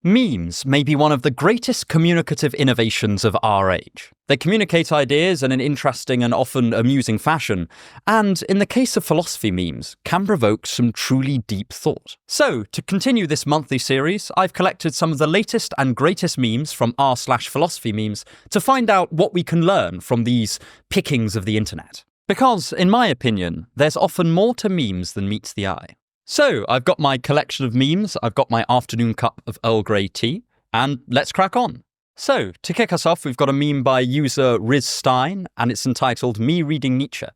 Memes may be one of the greatest communicative innovations of our age. They communicate ideas in an interesting and often amusing fashion, and in the case of philosophy memes, can provoke some truly deep thought. So, to continue this monthly series, I've collected some of the latest and greatest memes from r/philosophy memes to find out what we can learn from these pickings of the internet. Because, in my opinion, there's often more to memes than meets the eye. So, I've got my collection of memes, I've got my afternoon cup of Earl Grey tea, and let's crack on. So, to kick us off, we've got a meme by user Riz Stein, and it's entitled Me Reading Nietzsche.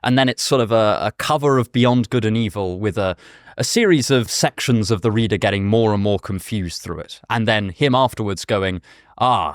And then it's sort of a cover of Beyond Good and Evil with a series of sections of the reader getting more and more confused through it. And then him afterwards going,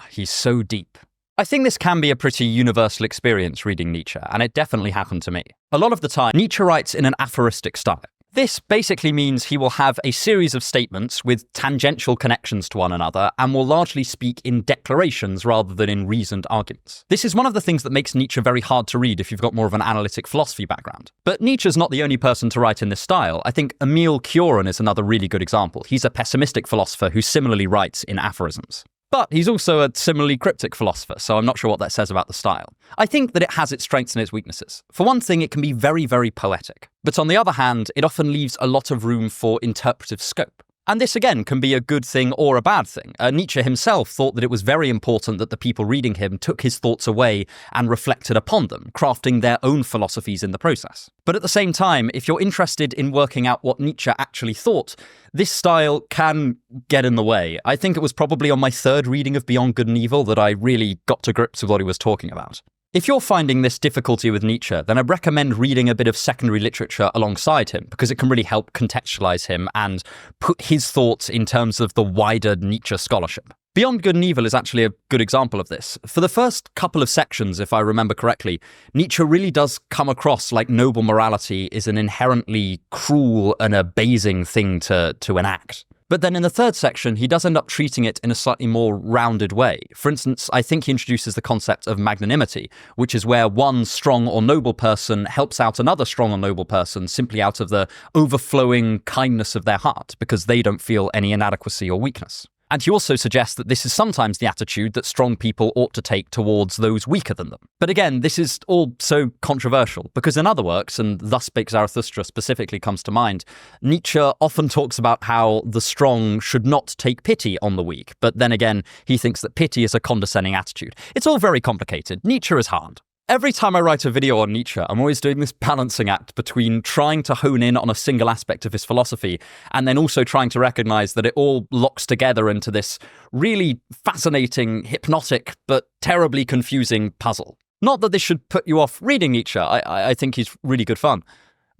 he's so deep. I think this can be a pretty universal experience reading Nietzsche, and it definitely happened to me. A lot of the time, Nietzsche writes in an aphoristic style. This basically means he will have a series of statements with tangential connections to one another and will largely speak in declarations rather than in reasoned arguments. This is one of the things that makes Nietzsche very hard to read if you've got more of an analytic philosophy background. But Nietzsche's not the only person to write in this style. I think Emil Cioran is another really good example. He's a pessimistic philosopher who similarly writes in aphorisms. But he's also a similarly cryptic philosopher, so I'm not sure what that says about the style. I think that it has its strengths and its weaknesses. For one thing, it can be very, very poetic. But on the other hand, it often leaves a lot of room for interpretive scope. And this, again, can be a good thing or a bad thing. Nietzsche himself thought that it was very important that the people reading him took his thoughts away and reflected upon them, crafting their own philosophies in the process. But at the same time, if you're interested in working out what Nietzsche actually thought, this style can get in the way. I think it was probably on my third reading of Beyond Good and Evil that I really got to grips with what he was talking about. If you're finding this difficulty with Nietzsche, then I'd recommend reading a bit of secondary literature alongside him, because it can really help contextualize him and put his thoughts in terms of the wider Nietzsche scholarship. Beyond Good and Evil is actually a good example of this. For the first couple of sections, if I remember correctly, Nietzsche really does come across like noble morality is an inherently cruel and abasing thing to enact. But then in the third section, he does end up treating it in a slightly more rounded way. For instance, I think he introduces the concept of magnanimity, which is where one strong or noble person helps out another strong or noble person simply out of the overflowing kindness of their heart, because they don't feel any inadequacy or weakness. And he also suggests that this is sometimes the attitude that strong people ought to take towards those weaker than them. But again, this is all so controversial, because in other works, and Thus Spake Zarathustra specifically comes to mind, Nietzsche often talks about how the strong should not take pity on the weak, but then again, he thinks that pity is a condescending attitude. It's all very complicated. Nietzsche is hard. Every time I write a video on Nietzsche, I'm always doing this balancing act between trying to hone in on a single aspect of his philosophy and then also trying to recognize that it all locks together into this really fascinating, hypnotic, but terribly confusing puzzle. Not that this should put you off reading Nietzsche. I think he's really good fun.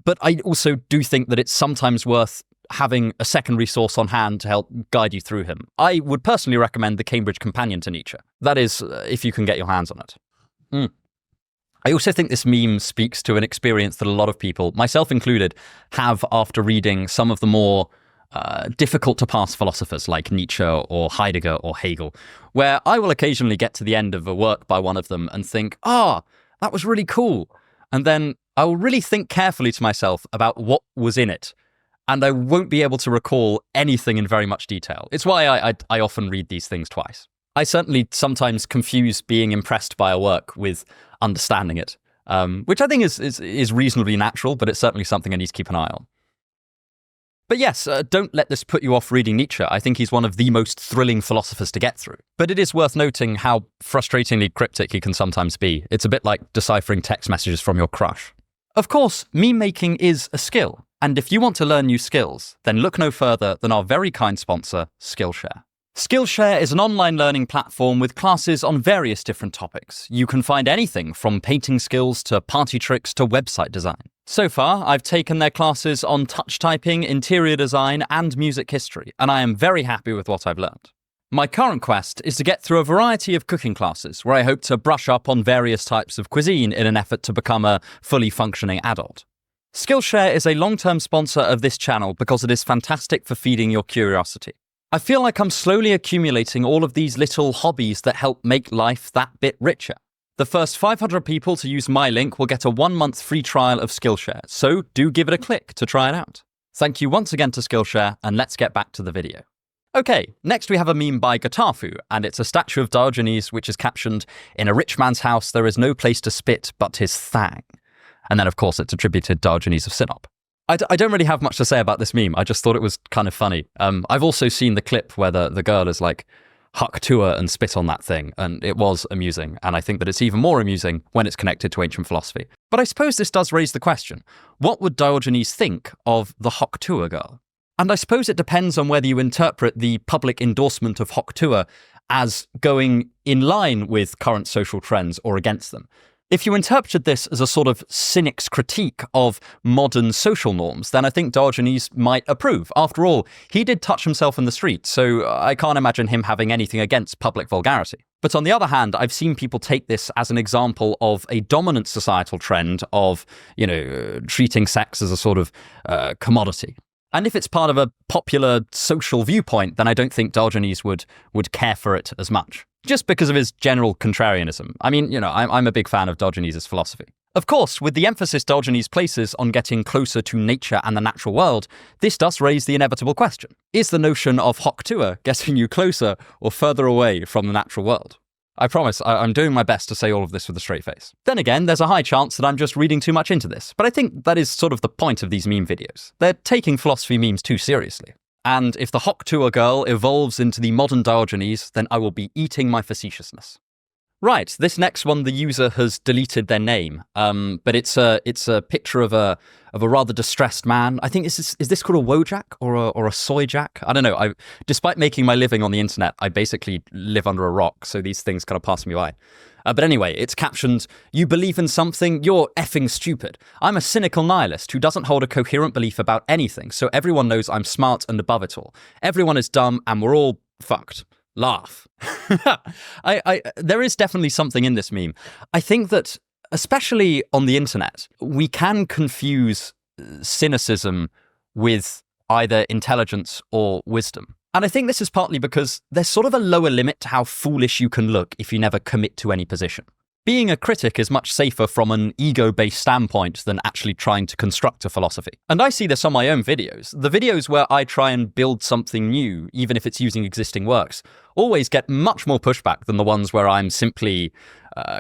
But I also do think that it's sometimes worth having a secondary source on hand to help guide you through him. I would personally recommend the Cambridge Companion to Nietzsche. That is, if you can get your hands on it. I also think this meme speaks to an experience that a lot of people, myself included, have after reading some of the more difficult to pass philosophers like Nietzsche or Heidegger or Hegel, where I will occasionally get to the end of a work by one of them and think, that was really cool. And then I will really think carefully to myself about what was in it. And I won't be able to recall anything in very much detail. It's why I often read these things twice. I certainly sometimes confuse being impressed by a work with understanding it, which I think is reasonably natural, but it's certainly something I need to keep an eye on. But yes, don't let this put you off reading Nietzsche. I think he's one of the most thrilling philosophers to get through. But it is worth noting how frustratingly cryptic he can sometimes be. It's a bit like deciphering text messages from your crush. Of course, meme making is a skill, and if you want to learn new skills, then look no further than our very kind sponsor, Skillshare. Skillshare is an online learning platform with classes on various different topics. You can find anything from painting skills to party tricks to website design. So far, I've taken their classes on touch typing, interior design, and music history, and I am very happy with what I've learned. My current quest is to get through a variety of cooking classes where I hope to brush up on various types of cuisine in an effort to become a fully functioning adult. Skillshare is a long-term sponsor of this channel because it is fantastic for feeding your curiosity. I feel like I'm slowly accumulating all of these little hobbies that help make life that bit richer. The first 500 people to use my link will get a 1-month free trial of Skillshare, so do give it a click to try it out. Thank you once again to Skillshare, and let's get back to the video. Okay, next we have a meme by Gatafu, and it's a statue of Diogenes which is captioned, "In a rich man's house there is no place to spit but his thang." And then, of course, it's attributed Diogenes of Sinop. I don't really have much to say about this meme. I just thought it was kind of funny. I've also seen the clip where the girl is like, HawkTuah and spit on that thing, and it was amusing, and I think that it's even more amusing when it's connected to ancient philosophy. But I suppose this does raise the question, what would Diogenes think of the HawkTuah girl? And I suppose it depends on whether you interpret the public endorsement of HawkTuah as going in line with current social trends or against them. If you interpreted this as a sort of cynic's critique of modern social norms, then I think Diogenes might approve. After all, he did touch himself in the street, so I can't imagine him having anything against public vulgarity. But on the other hand, I've seen people take this as an example of a dominant societal trend of, treating sex as a sort of commodity. And if it's part of a popular social viewpoint, then I don't think Diogenes would care for it as much, just because of his general contrarianism. I mean, I'm a big fan of Diogenes' philosophy. Of course, with the emphasis Diogenes places on getting closer to nature and the natural world, this does raise the inevitable question. Is the notion of HawkTuah getting you closer or further away from the natural world? I promise, I'm doing my best to say all of this with a straight face. Then again, there's a high chance that I'm just reading too much into this, but I think that is sort of the point of these meme videos. They're taking philosophy memes too seriously. And if the HawkTuah girl evolves into the modern Diogenes, then I will be eating my facetiousness. Right, this next one, the user has deleted their name, but it's a picture of a rather distressed man. I think is this called a Wojak or a soy jack? I don't know. Despite making my living on the internet, I basically live under a rock, so these things kind of pass me by. But anyway, it's captioned, "You believe in something? You're effing stupid. I'm a cynical nihilist who doesn't hold a coherent belief about anything, so everyone knows I'm smart and above it all. Everyone is dumb and we're all fucked. Laugh." There is definitely something in this meme. I think that, especially on the internet, we can confuse cynicism with either intelligence or wisdom. And I think this is partly because there's sort of a lower limit to how foolish you can look if you never commit to any position. Being a critic is much safer from an ego-based standpoint than actually trying to construct a philosophy. And I see this on my own videos. The videos where I try and build something new, even if it's using existing works, always get much more pushback than the ones where I'm simply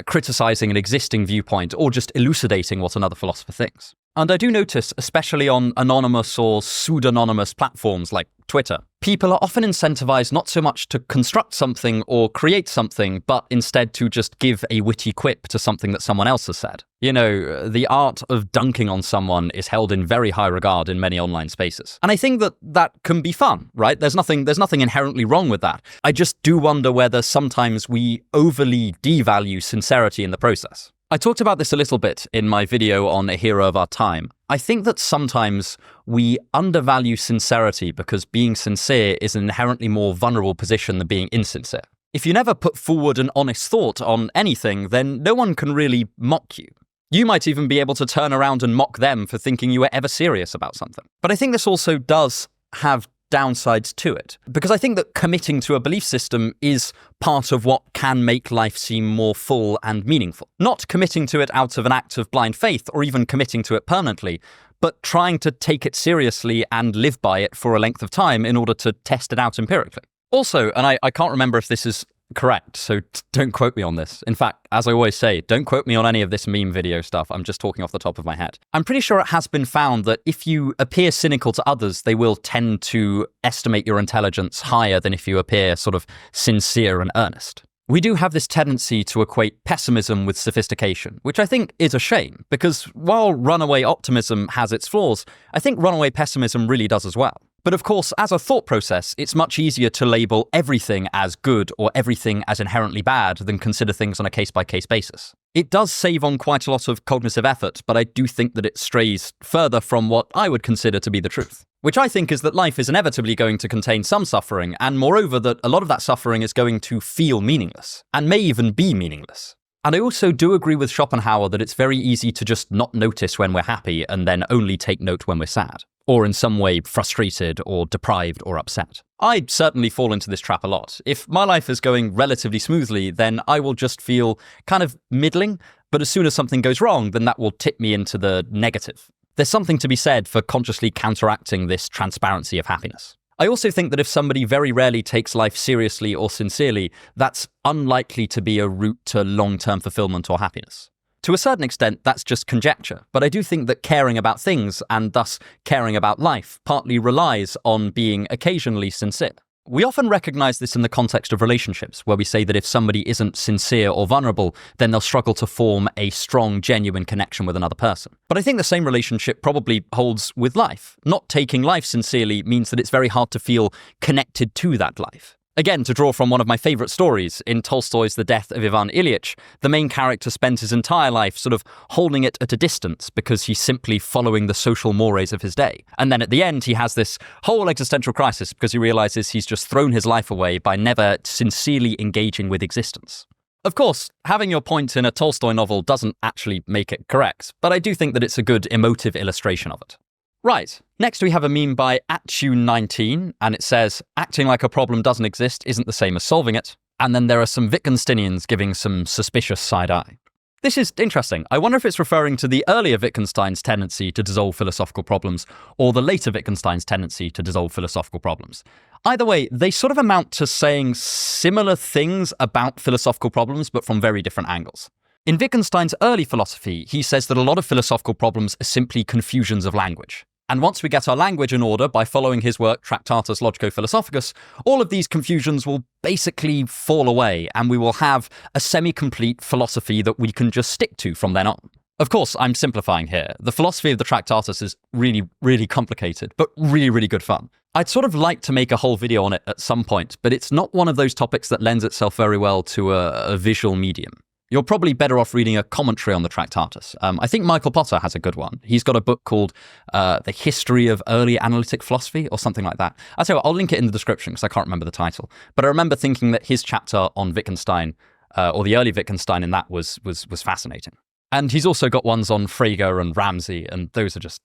criticizing an existing viewpoint or just elucidating what another philosopher thinks. And I do notice, especially on anonymous or pseudonymous platforms like Twitter, people are often incentivized not so much to construct something or create something, but instead to just give a witty quip to something that someone else has said. The art of dunking on someone is held in very high regard in many online spaces. And I think that can be fun, right? There's nothing inherently wrong with that. I just do wonder whether sometimes we overly devalue sincerity in the process. I talked about this a little bit in my video on A Hero of Our Time. I think that sometimes we undervalue sincerity because being sincere is an inherently more vulnerable position than being insincere. If you never put forward an honest thought on anything, then no one can really mock you. You might even be able to turn around and mock them for thinking you were ever serious about something. But I think this also does have downsides to it, because I think that committing to a belief system is part of what can make life seem more full and meaningful. Not committing to it out of an act of blind faith or even committing to it permanently, but trying to take it seriously and live by it for a length of time in order to test it out empirically. Also, and I can't remember if this is correct, so don't quote me on this. In fact, as I always say, don't quote me on any of this meme video stuff. I'm just talking off the top of my head. I'm pretty sure it has been found that if you appear cynical to others, they will tend to estimate your intelligence higher than if you appear sort of sincere and earnest. We do have this tendency to equate pessimism with sophistication, which I think is a shame, because while runaway optimism has its flaws, I think runaway pessimism really does as well. But of course, as a thought process, it's much easier to label everything as good or everything as inherently bad than consider things on a case-by-case basis. It does save on quite a lot of cognitive effort, but I do think that it strays further from what I would consider to be the truth. Which I think is that life is inevitably going to contain some suffering, and moreover that a lot of that suffering is going to feel meaningless, and may even be meaningless. And I also do agree with Schopenhauer that it's very easy to just not notice when we're happy and then only take note when we're sad, or in some way frustrated or deprived or upset. I certainly fall into this trap a lot. If my life is going relatively smoothly, then I will just feel kind of middling, but as soon as something goes wrong, then that will tip me into the negative. There's something to be said for consciously counteracting this transparency of happiness. I also think that if somebody very rarely takes life seriously or sincerely, that's unlikely to be a route to long-term fulfillment or happiness. To a certain extent, that's just conjecture, but I do think that caring about things, and thus caring about life, partly relies on being occasionally sincere. We often recognize this in the context of relationships, where we say that if somebody isn't sincere or vulnerable, then they'll struggle to form a strong, genuine connection with another person. But I think the same relationship probably holds with life. Not taking life sincerely means that it's very hard to feel connected to that life. Again, to draw from one of my favorite stories, in Tolstoy's The Death of Ivan Ilyich, the main character spends his entire life sort of holding it at a distance because he's simply following the social mores of his day. And then at the end, he has this whole existential crisis because he realizes he's just thrown his life away by never sincerely engaging with existence. Of course, having your point in a Tolstoy novel doesn't actually make it correct, but I do think that it's a good emotive illustration of it. Right, next we have a meme by @Tune19, and it says, acting like a problem doesn't exist isn't the same as solving it. And then there are some Wittgensteinians giving some suspicious side-eye. This is interesting. I wonder if it's referring to the earlier Wittgenstein's tendency to dissolve philosophical problems, or the later Wittgenstein's tendency to dissolve philosophical problems. Either way, they sort of amount to saying similar things about philosophical problems, but from very different angles. In Wittgenstein's early philosophy, he says that a lot of philosophical problems are simply confusions of language. And once we get our language in order by following his work Tractatus Logico-Philosophicus, all of these confusions will basically fall away, and we will have a semi-complete philosophy that we can just stick to from then on. Of course, I'm simplifying here. The philosophy of the Tractatus is really, really complicated, but really, really good fun. I'd sort of like to make a whole video on it at some point, but it's not one of those topics that lends itself very well to a visual medium. You're probably better off reading a commentary on the Tractatus. I think Michael Potter has a good one. He's got a book called The History of Early Analytic Philosophy, or something like that. I'll tell you what, I'll link it in the description because I can't remember the title. But I remember thinking that his chapter on Wittgenstein, or the early Wittgenstein in that, was fascinating. And he's also got ones on Frege and Ramsey, and those are just,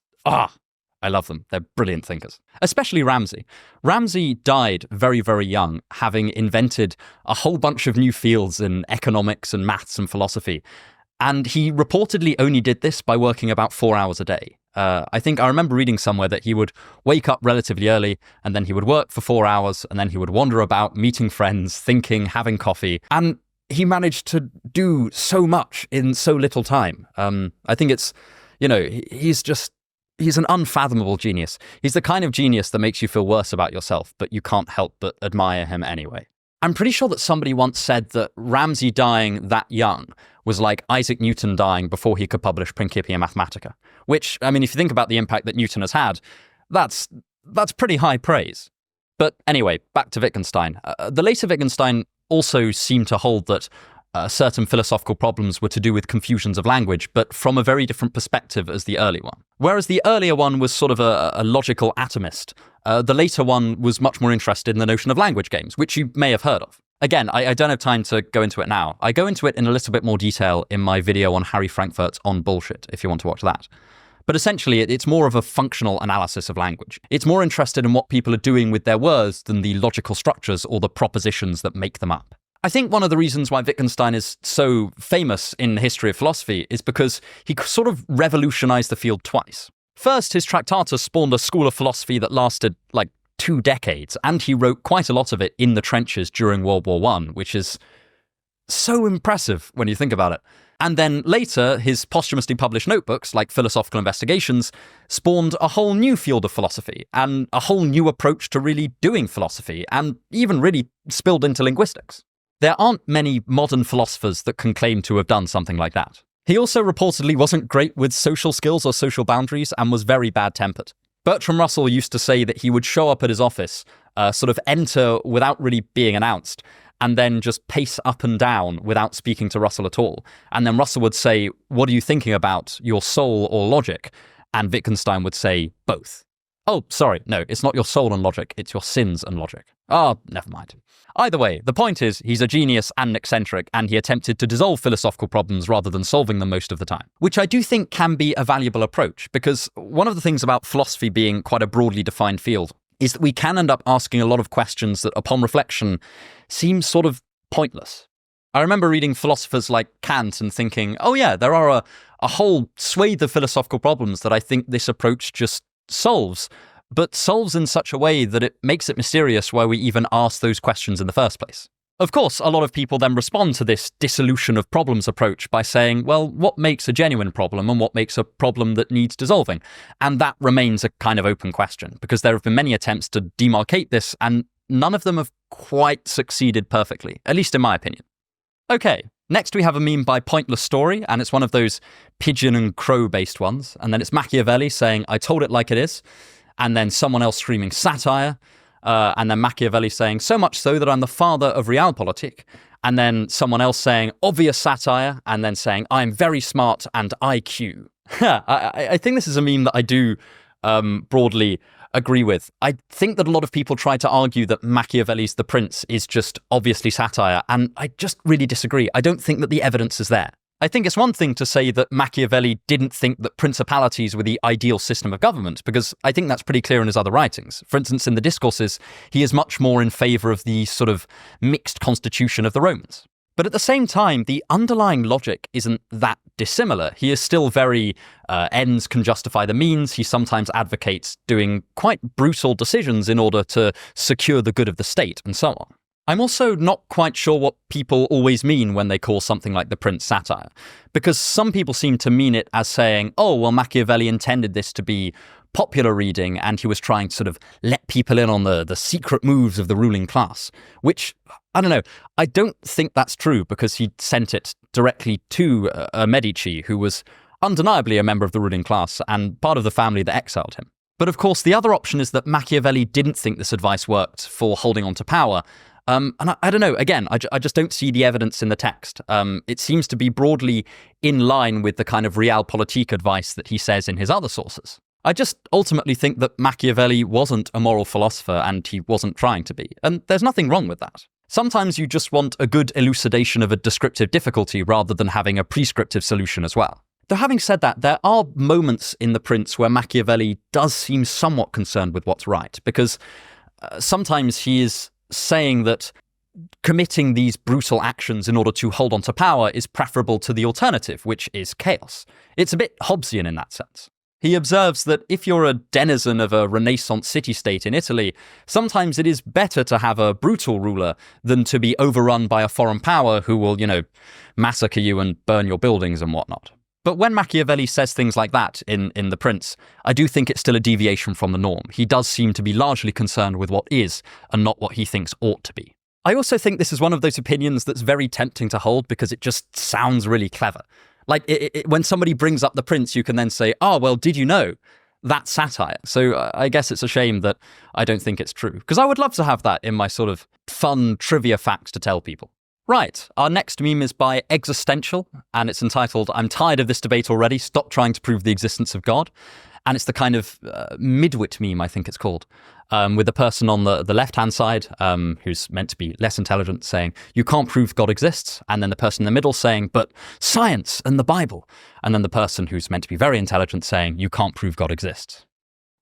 I love them. They're brilliant thinkers. Especially Ramsey. Ramsey died very, very young, having invented a whole bunch of new fields in economics and maths and philosophy. And he reportedly only did this by working about 4 hours a day. I remember reading somewhere that he would wake up relatively early, and then he would work for 4 hours, and then he would wander about, meeting friends, thinking, having coffee. And he managed to do so much in so little time. I think it's, he's an unfathomable genius. He's the kind of genius that makes you feel worse about yourself, but you can't help but admire him anyway. I'm pretty sure that somebody once said that Ramsey dying that young was like Isaac Newton dying before he could publish Principia Mathematica. Which, I mean, if you think about the impact that Newton has had, that's pretty high praise. But anyway, back to Wittgenstein. The later Wittgenstein also seemed to hold that certain philosophical problems were to do with confusions of language, but from a very different perspective as the early one. Whereas the earlier one was sort of a logical atomist, the later one was much more interested in the notion of language games, which you may have heard of. Again, I don't have time to go into it now. I go into it in a little bit more detail in my video on Harry Frankfurt's On Bullshit, if you want to watch that. But essentially, it's more of a functional analysis of language. It's more interested in what people are doing with their words than the logical structures or the propositions that make them up. I think one of the reasons why Wittgenstein is so famous in the history of philosophy is because he sort of revolutionized the field twice. First, his Tractatus spawned a school of philosophy that lasted like 2 decades, and he wrote quite a lot of it in the trenches during World War I, which is so impressive when you think about it. And then later, his posthumously published notebooks, like Philosophical Investigations, spawned a whole new field of philosophy, and a whole new approach to really doing philosophy, and even really spilled into linguistics. There aren't many modern philosophers that can claim to have done something like that. He also reportedly wasn't great with social skills or social boundaries, and was very bad-tempered. Bertrand Russell used to say that he would show up at his office, sort of enter without really being announced, and then just pace up and down without speaking to Russell at all. And then Russell would say, "What are you thinking about, your soul or logic?" And Wittgenstein would say, "Both." "Oh, sorry, no, it's not your soul and logic, it's your sins and logic." "Oh, never mind." Either way, the point is, he's a genius and an eccentric, and he attempted to dissolve philosophical problems rather than solving them most of the time. Which I do think can be a valuable approach, because one of the things about philosophy being quite a broadly defined field is that we can end up asking a lot of questions that, upon reflection, seem sort of pointless. I remember reading philosophers like Kant and thinking, oh yeah, there are a whole swathe of philosophical problems that I think this approach just solves. but solves in such a way that it makes it mysterious why we even ask those questions in the first place. Of course, a lot of people then respond to this dissolution of problems approach by saying, well, what makes a genuine problem and what makes a problem that needs dissolving? And that remains a kind of open question, because there have been many attempts to demarcate this, and none of them have quite succeeded perfectly, at least in my opinion. Okay, next we have a meme by Pointless Story, and it's one of those pigeon and crow based ones. And then it's Machiavelli saying, I told it like it is. And then someone else screaming satire. And then Machiavelli saying, so much so that I'm the father of realpolitik. And then someone else saying, obvious satire. And then saying, I'm very smart and IQ. I think this is a meme that I do broadly agree with. I think that a lot of people try to argue that Machiavelli's The Prince is just obviously satire, and I just really disagree. I don't think that the evidence is there. I think it's one thing to say that Machiavelli didn't think that principalities were the ideal system of government, because I think that's pretty clear in his other writings. For instance, in the Discourses, he is much more in favour of the sort of mixed constitution of the Romans. But at the same time, the underlying logic isn't that dissimilar. He is still very ends can justify the means. He sometimes advocates doing quite brutal decisions in order to secure the good of the state, and so on. I'm also not quite sure what people always mean when they call something like The Prince satire, because some people seem to mean it as saying, oh, well, Machiavelli intended this to be popular reading and he was trying to sort of let people in on the secret moves of the ruling class, which, I don't know, I don't think that's true, because he sent it directly to a Medici who was undeniably a member of the ruling class and part of the family that exiled him. But of course, the other option is that Machiavelli didn't think this advice worked for holding on to power. And I don't know, again, I just don't see the evidence in the text. It seems to be broadly in line with the kind of realpolitik advice that he says in his other sources. I just ultimately think that Machiavelli wasn't a moral philosopher, and he wasn't trying to be. And there's nothing wrong with that. Sometimes you just want a good elucidation of a descriptive difficulty rather than having a prescriptive solution as well. Though having said that, there are moments in The Prince where Machiavelli does seem somewhat concerned with what's right, because sometimes he is saying that committing these brutal actions in order to hold on to power is preferable to the alternative, which is chaos. It's a bit Hobbesian in that sense. He observes that if you're a denizen of a Renaissance city-state in Italy, sometimes it is better to have a brutal ruler than to be overrun by a foreign power who will, massacre you and burn your buildings and whatnot. But when Machiavelli says things like that in The Prince, I do think it's still a deviation from the norm. He does seem to be largely concerned with what is and not what he thinks ought to be. I also think this is one of those opinions that's very tempting to hold because it just sounds really clever. Like, when somebody brings up The Prince, you can then say, oh, well, did you know? That's satire. So I guess it's a shame that I don't think it's true, because I would love to have that in my sort of fun trivia facts to tell people. Right, our next meme is by Existential, and it's entitled, I'm tired of this debate already, stop trying to prove the existence of God. And it's the kind of midwit meme, I think it's called, with the person on the left-hand side who's meant to be less intelligent saying, you can't prove God exists. And then the person in the middle saying, but science and the Bible. And then the person who's meant to be very intelligent saying, you can't prove God exists.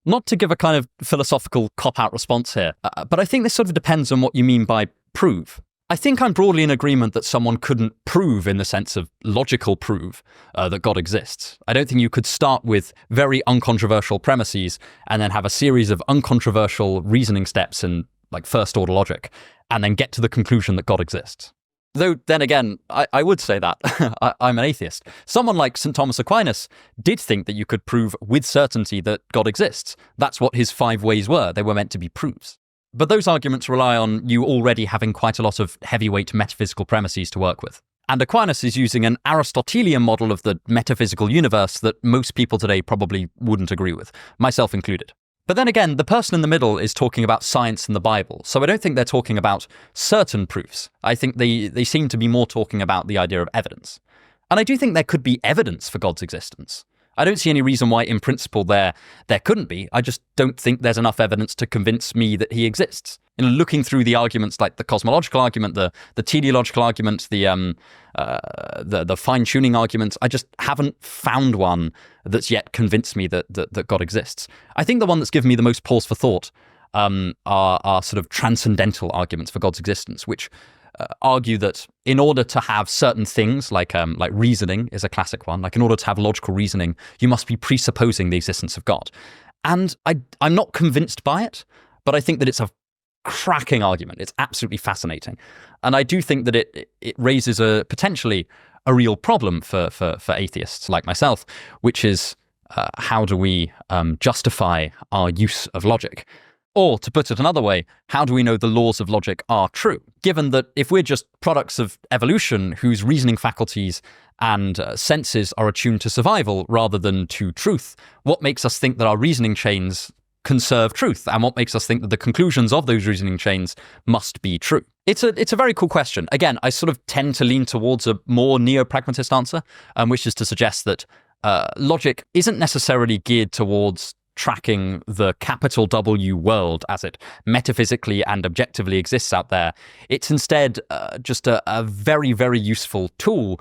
Not to give a kind of philosophical cop-out response here, but I think this sort of depends on what you mean by prove. I think I'm broadly in agreement that someone couldn't prove, in the sense of logical prove, that God exists. I don't think you could start with very uncontroversial premises and then have a series of uncontroversial reasoning steps in like first-order logic and then get to the conclusion that God exists. Though, then again, I would say that. I'm an atheist. Someone like St. Thomas Aquinas did think that you could prove with certainty that God exists. That's what his 5 ways were. They were meant to be proofs. But those arguments rely on you already having quite a lot of heavyweight metaphysical premises to work with. And Aquinas is using an Aristotelian model of the metaphysical universe that most people today probably wouldn't agree with, myself included. But then again, the person in the middle is talking about science and the Bible, so I don't think they're talking about certain proofs. I think they seem to be more talking about the idea of evidence. And I do think there could be evidence for God's existence. I don't see any reason why, in principle, there couldn't be. I just don't think there's enough evidence to convince me that he exists. Looking through the arguments like the cosmological argument, the teleological argument, the fine-tuning argument, I just haven't found one that's yet convinced me that God exists. I think the one that's given me the most pause for thought are sort of transcendental arguments for God's existence, which argue that in order to have certain things, like reasoning is a classic one, like in order to have logical reasoning, you must be presupposing the existence of God. And I'm not convinced by it, but I think that it's a cracking argument. It's absolutely fascinating. And I do think that it raises potentially a real problem for atheists like myself, which is how do we justify our use of logic? Or, to put it another way, how do we know the laws of logic are true? Given that if we're just products of evolution whose reasoning faculties and senses are attuned to survival rather than to truth, what makes us think that our reasoning chains conserve truth? And what makes us think that the conclusions of those reasoning chains must be true? It's a very cool question. Again, I sort of tend to lean towards a more neo-pragmatist answer, which is to suggest that logic isn't necessarily geared towards tracking the capital W world as it metaphysically and objectively exists out there. It's instead just a very, very useful tool,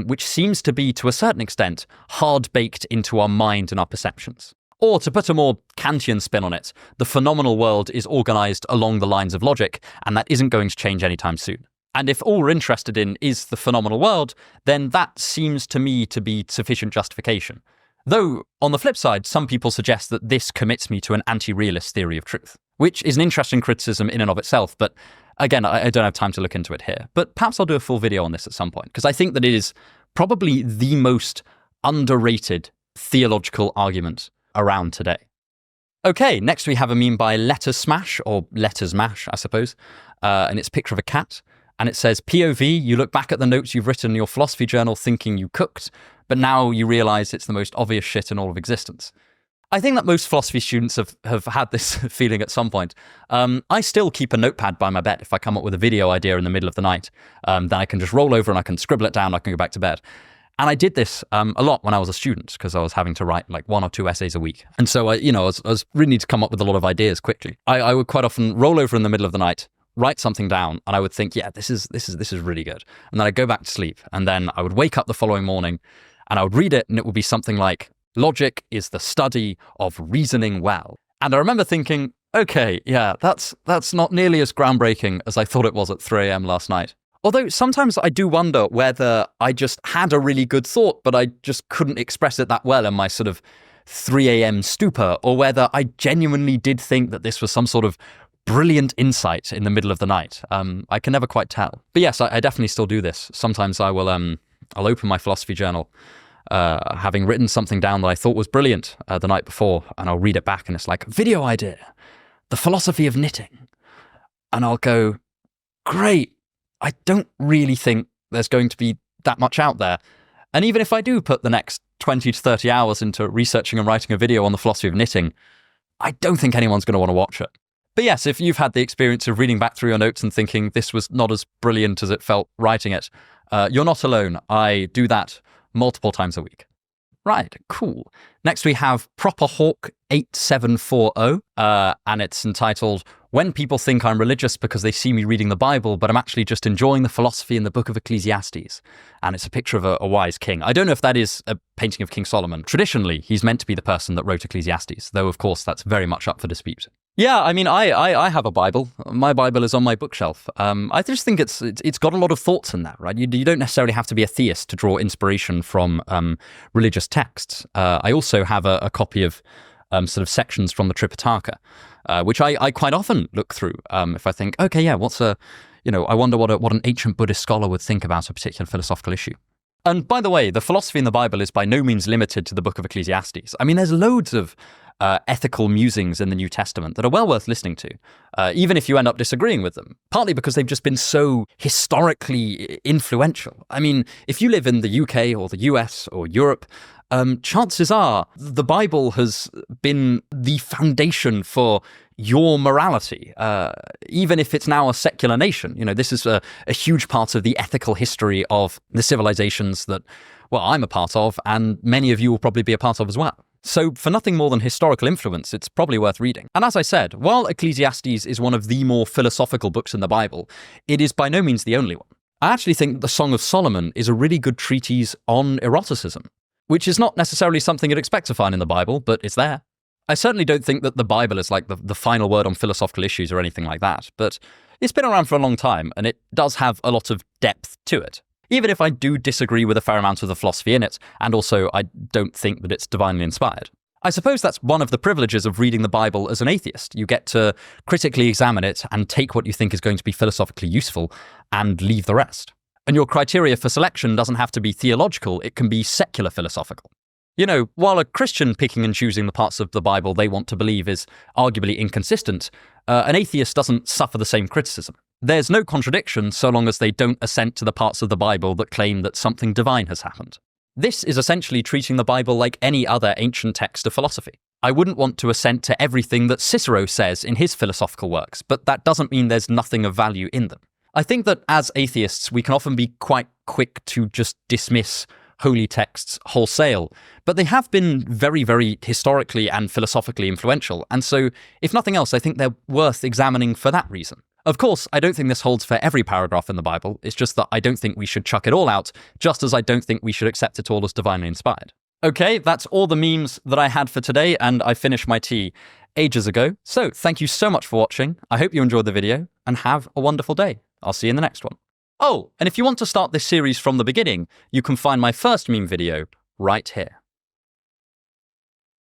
which seems to be, to a certain extent, hard-baked into our mind and our perceptions. Or, to put a more Kantian spin on it, the phenomenal world is organized along the lines of logic, and that isn't going to change anytime soon. And if all we're interested in is the phenomenal world, then that seems to me to be sufficient justification. Though, on the flip side, some people suggest that this commits me to an anti-realist theory of truth, which is an interesting criticism in and of itself, but again, I don't have time to look into it here. But perhaps I'll do a full video on this at some point, because I think that it is probably the most underrated theological argument around today. Okay, next we have a meme by Letters Smash, or Letters Mash, I suppose, and it's a picture of a cat, and it says, POV, you look back at the notes you've written in your philosophy journal thinking you cooked, but now you realize it's the most obvious shit in all of existence. I think that most philosophy students have had this feeling at some point. I still keep a notepad by my bed. If I come up with a video idea in the middle of the night, then I can just roll over and I can scribble it down, I can go back to bed. And I did this a lot when I was a student because I was having to write like 1 or 2 essays a week. And so I was really need to come up with a lot of ideas quickly. I would quite often roll over in the middle of the night, write something down, and I would think, yeah, this is really good. And then I'd go back to sleep, and then I would wake up the following morning, and I would read it, and it would be something like, logic is the study of reasoning well. And I remember thinking, okay, yeah, that's not nearly as groundbreaking as I thought it was at 3 a.m. last night. Although sometimes I do wonder whether I just had a really good thought, but I just couldn't express it that well in my sort of 3 a.m. stupor, or whether I genuinely did think that this was some sort of brilliant insight in the middle of the night. I can never quite tell. But yes, I definitely still do this. Sometimes I'll open my philosophy journal, having written something down that I thought was brilliant the night before, and I'll read it back, and it's like, video idea, the philosophy of knitting. And I'll go, great. I don't really think there's going to be that much out there. And even if I do put the next 20 to 30 hours into researching and writing a video on the philosophy of knitting, I don't think anyone's going to want to watch it. But yes, if you've had the experience of reading back through your notes and thinking this was not as brilliant as it felt writing it, you're not alone. I do that multiple times a week. Right, cool. Next we have Proper Hawk 8740, and it's entitled, When People Think I'm Religious Because They See Me Reading the Bible, But I'm Actually Just Enjoying the Philosophy in the Book of Ecclesiastes. And it's a picture of a wise king. I don't know if that is a painting of King Solomon. Traditionally, he's meant to be the person that wrote Ecclesiastes, though of course that's very much up for dispute. Yeah, I mean, I have a Bible. My Bible is on my bookshelf. I just think it's got a lot of thoughts in that, right? You don't necessarily have to be a theist to draw inspiration from religious texts. I also have a copy of sort of sections from the Tripitaka, which I quite often look through if I think, okay, yeah, I wonder what an ancient Buddhist scholar would think about a particular philosophical issue. And by the way, the philosophy in the Bible is by no means limited to the Book of Ecclesiastes. I mean, there's loads of ethical musings in the New Testament that are well worth listening to, even if you end up disagreeing with them, partly because they've just been so historically influential. I mean, if you live in the UK or the US or Europe, chances are the Bible has been the foundation for your morality, even if it's now a secular nation. You know, this is a huge part of the ethical history of the civilizations that, well, I'm a part of, and many of you will probably be a part of as well. So for nothing more than historical influence, it's probably worth reading. And as I said, while Ecclesiastes is one of the more philosophical books in the Bible, it is by no means the only one. I actually think the Song of Solomon is a really good treatise on eroticism, which is not necessarily something you'd expect to find in the Bible, but it's there. I certainly don't think that the Bible is like the final word on philosophical issues or anything like that, but it's been around for a long time, and it does have a lot of depth to it. Even if I do disagree with a fair amount of the philosophy in it, and also I don't think that it's divinely inspired. I suppose that's one of the privileges of reading the Bible as an atheist. You get to critically examine it and take what you think is going to be philosophically useful and leave the rest. And your criteria for selection doesn't have to be theological, it can be secular philosophical. You know, while a Christian picking and choosing the parts of the Bible they want to believe is arguably inconsistent, an atheist doesn't suffer the same criticism. There's no contradiction so long as they don't assent to the parts of the Bible that claim that something divine has happened. This is essentially treating the Bible like any other ancient text of philosophy. I wouldn't want to assent to everything that Cicero says in his philosophical works, but that doesn't mean there's nothing of value in them. I think that as atheists, we can often be quite quick to just dismiss holy texts wholesale, but they have been very, very historically and philosophically influential, and so, if nothing else, I think they're worth examining for that reason. Of course, I don't think this holds for every paragraph in the Bible, it's just that I don't think we should chuck it all out, just as I don't think we should accept it all as divinely inspired. Okay, that's all the memes that I had for today, and I finished my tea ages ago, so thank you so much for watching, I hope you enjoyed the video, and have a wonderful day. I'll see you in the next one. Oh, and if you want to start this series from the beginning, you can find my first meme video right here.